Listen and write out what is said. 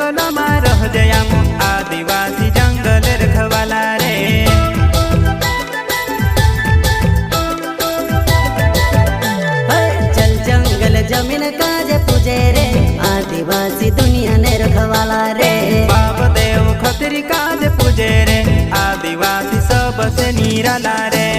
जंगलમાં રહજે આમ आदिवासी जंगल रखवाला रे। चल जंगल जमीन काजे पूजे रे आदिवासी दुनिया ने रखवाला रे। बाप देव खतरी काजे पूजे रे आदिवासी सबसे निराला रे।